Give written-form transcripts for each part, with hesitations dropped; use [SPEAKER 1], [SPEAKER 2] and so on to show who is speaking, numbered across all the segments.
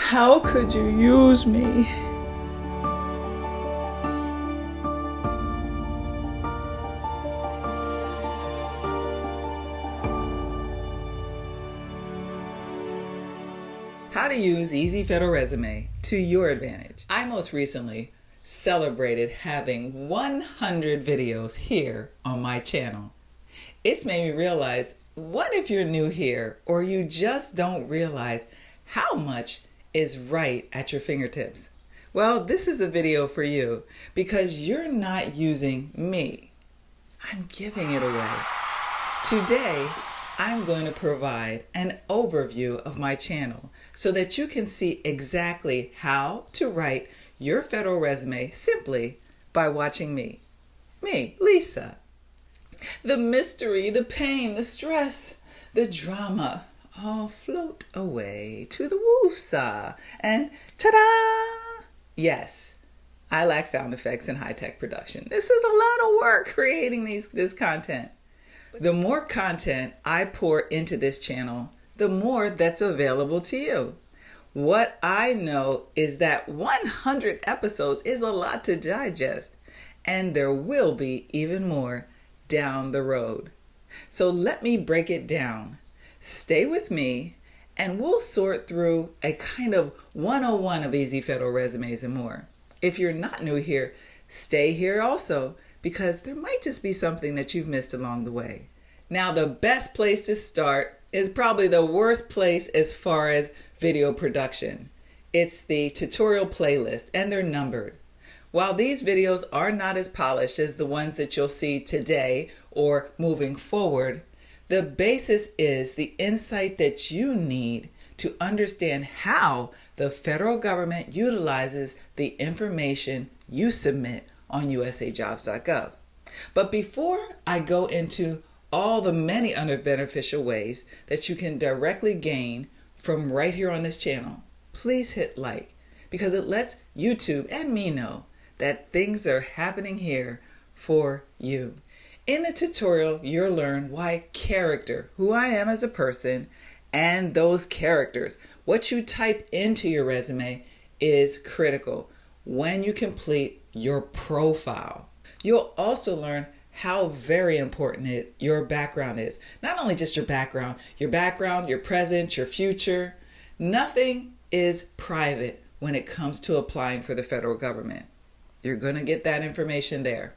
[SPEAKER 1] How could you use me? How to use Easy Federal Resume to your advantage. I most recently celebrated having 100 videos here on my channel. It's made me realize, what if you're new here or you just don't realize how much is right at your fingertips? Well, this is the video for you because you're not using me. I'm giving it away. Today, I'm going to provide an overview of my channel so that you can see exactly how to write your federal resume simply by watching me. Me, Lisa. The mystery, the pain, the stress, the drama all float away to the woosah and ta-da! Yes, I lack sound effects and high-tech production. This is a lot of work creating this content. The more content I pour into this channel, the more that's available to you. What I know is that 100 episodes is a lot to digest, and there will be even more down the road. So let me break it down. Stay with me, and we'll sort through a kind of 101 of Easy Federal Resumes and more. If you're not new here, stay here also, because there might just be something that you've missed along the way. Now, the best place to start is probably the worst place as far as video production. It's the tutorial playlist, and they're numbered. While these videos are not as polished as the ones that you'll see today or moving forward, the basis is the insight that you need to understand how the federal government utilizes the information you submit on USAJOBS.gov. But before I go into all the many other beneficial ways that you can directly gain from right here on this channel, please hit like, because it lets YouTube and me know that things are happening here for you. In the tutorial, you'll learn why character, who I am as a person, and those characters, what you type into your resume, is critical when you complete your profile. You'll also learn how very important your background is. Not only just your background, your present, your future. Nothing is private when it comes to applying for the federal government. You're going to get that information there.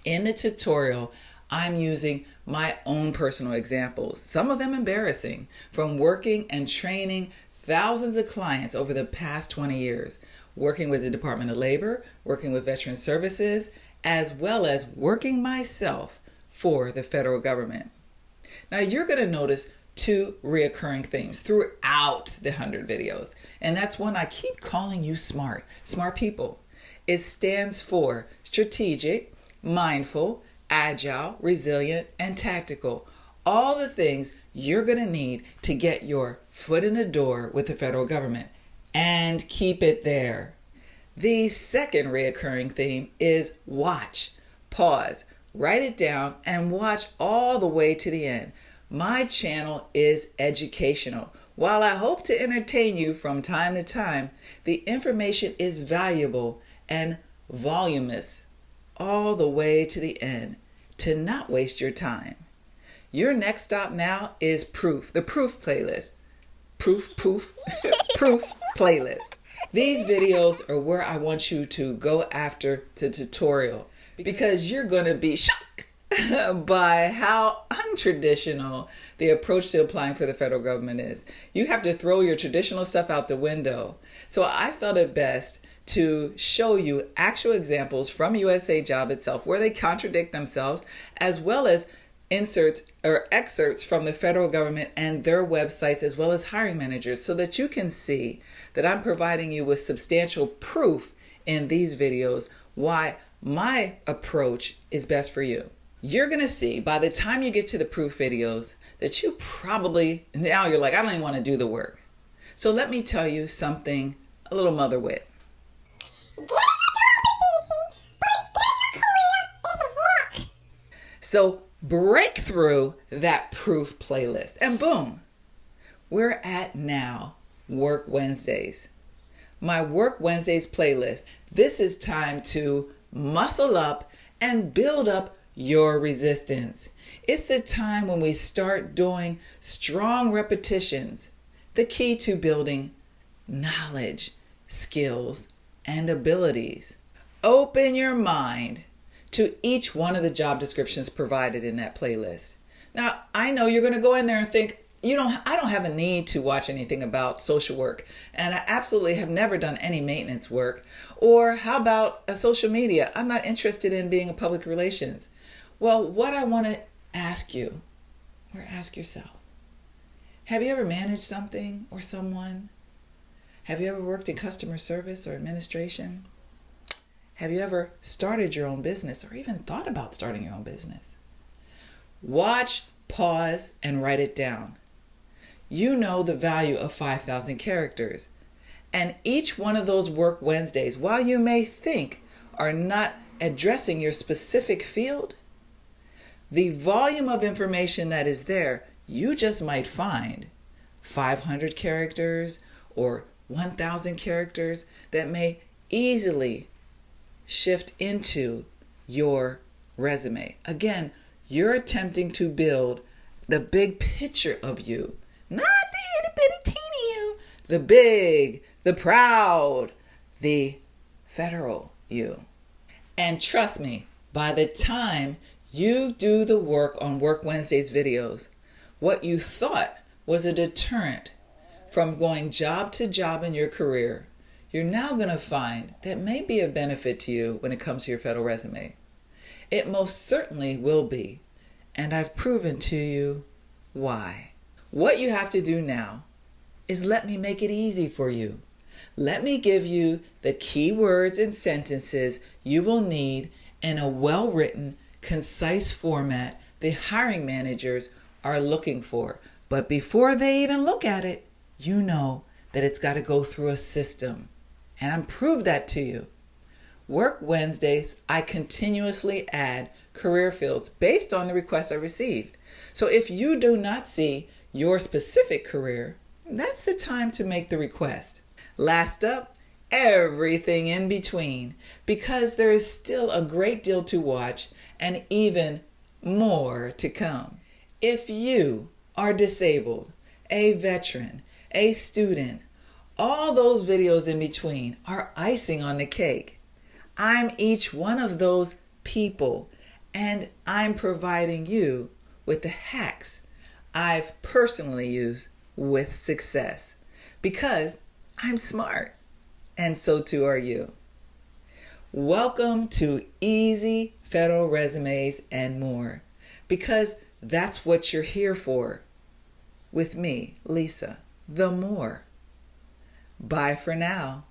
[SPEAKER 1] In the tutorial, I'm using my own personal examples, some of them embarrassing, from working and training thousands of clients over the past 20 years, working with the Department of Labor, working with Veterans Services, as well as working myself for the federal government. Now, you're going to notice two reoccurring themes throughout the 100 videos, and that's one I keep calling you smart people. It stands for strategic, mindful, agile, resilient, and tactical. All the things you're going to need to get your foot in the door with the federal government and keep it there. The second reoccurring theme is watch, pause, write it down, and watch all the way to the end. My channel is educational. While I hope to entertain you from time to time, the information is valuable and voluminous all the way to the end to not waste your time. Your next stop now is Proof, the Proof playlist. Proof playlist. These videos are where I want you to go after the tutorial because you're going to be shocked by how untraditional the approach to applying for the federal government is. You have to throw your traditional stuff out the window. So I felt it best to show you actual examples from USAJOB itself where they contradict themselves, as well as inserts or excerpts from the federal government and their websites, as well as hiring managers, so that you can see that I'm providing you with substantial proof in these videos why my approach is best for you. You're going to see by the time you get to the proof videos that you probably, now you're like, I don't even want to do the work. So let me tell you something, a little mother wit. So break through that proof playlist and boom, we're at now Work Wednesdays. My Work Wednesdays playlist. This is time to muscle up and build up your resistance. It's the time when we start doing strong repetitions, the key to building knowledge, skills, and abilities. Open your mind to each one of the job descriptions provided in that playlist. Now, I know you're going to go in there and think, I don't have a need to watch anything about social work, and I absolutely have never done any maintenance work. Or how about social media? I'm not interested in being a public relations. Well, what I want to ask you, or ask yourself, have you ever managed something or someone? Have you ever worked in customer service or administration? Have you ever started your own business or even thought about starting your own business? Watch, pause, and write it down. You know the value of 5,000 characters. And each one of those Work Wednesdays, while you may think are not addressing your specific field, the volume of information that is there, you just might find 500 characters or 1,000 characters that may easily shift into your resume. Again, you're attempting to build the big picture of you, not the itty bitty teeny you, the big, the proud, the federal you. And trust me, by the time you do the work on Work Wednesdays videos, what you thought was a deterrent from going job to job in your career, you're now going to find that may be a benefit to you when it comes to your federal resume. It most certainly will be, and I've proven to you why. What you have to do now is let me make it easy for you. Let me give you the key words and sentences you will need in a well-written, concise format the hiring managers are looking for. But before they even look at it, you know that it's got to go through a system. And I'm proved that to you. Work Wednesdays, I continuously add career fields based on the requests I received. So if you do not see your specific career, that's the time to make the request. Last up, everything in between, because there is still a great deal to watch and even more to come. If you are disabled, a veteran, a student, all those videos in between are icing on the cake. I'm each one of those people, and I'm providing you with the hacks I've personally used with success because I'm smart, and so too are you. Welcome to Easy Federal Resumes and More, because that's what you're here for. With me, Lisa, the more. Bye for now.